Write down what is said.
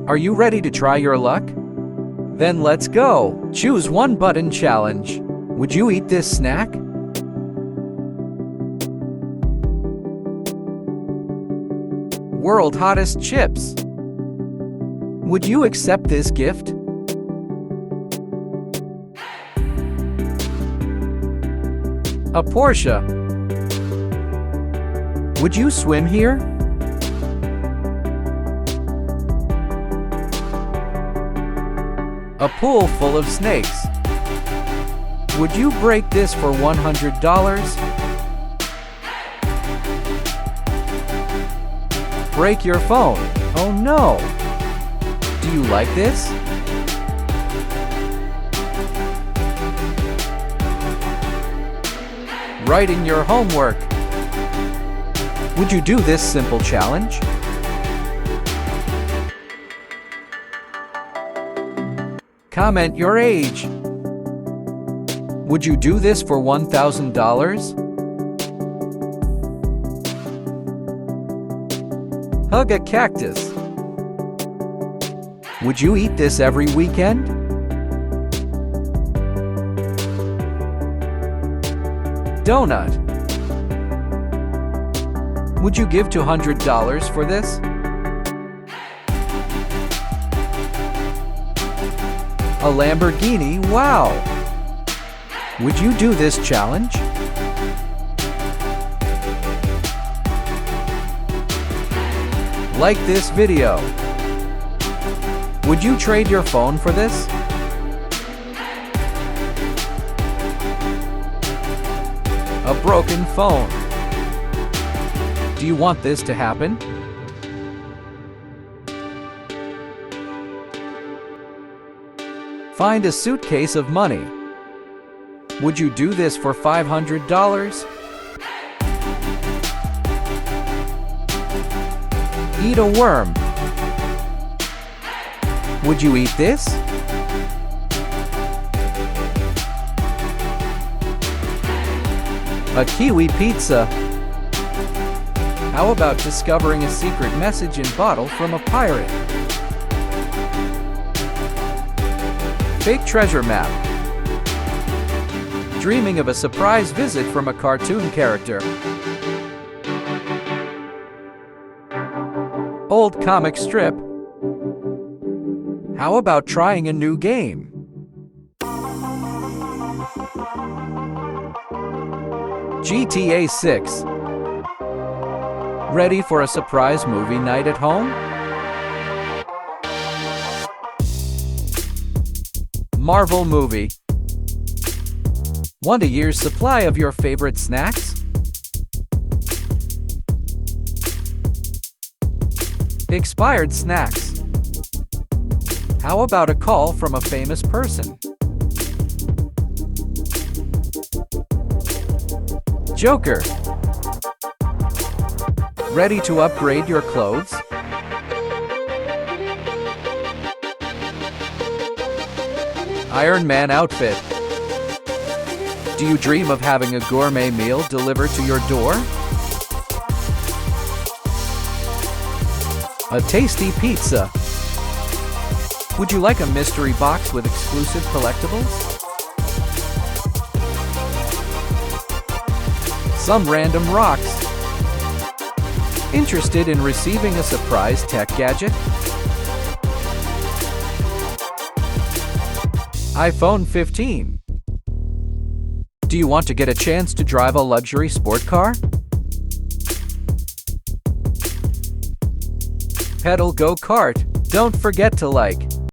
Are you ready to try your luck? Then let's go! Choose one button challenge. Would you eat this snack? World hottest chips. Would you accept this gift? A Porsche. Would you swim here? A pool full of snakes. Would you break this for $100? Break your phone. Oh no! Do you like this? Writing your homework. Would you do this simple challenge? Comment your age. Would you do this for $1,000? Hug a cactus. Would you eat this every weekend? Donut. Would you give $200 for this? A Lamborghini, wow! Would you do this challenge? Like this video. Would you trade your phone for this? A broken phone. Do you want this to happen? Find a suitcase of money. Would you do this for $500? Eat a worm. Would you eat this? A kiwi pizza. How about discovering a secret message in bottle from a pirate? Fake treasure map. Dreaming of a surprise visit from a cartoon character. Old comic strip. How about trying a new game? GTA 6. Ready for a surprise movie night at home? Marvel movie. Want a year's supply of your favorite snacks? Expired snacks. How about a call from a famous person? Joker. Ready to upgrade your clothes? Iron Man outfit. Do you dream of having a gourmet meal delivered to your door? A tasty pizza. Would you like a mystery box with exclusive collectibles? Some random rocks. Interested in receiving a surprise tech gadget? iPhone 15. Do you want to get a chance to drive a luxury sport car? Pedal go-kart. Don't forget to like,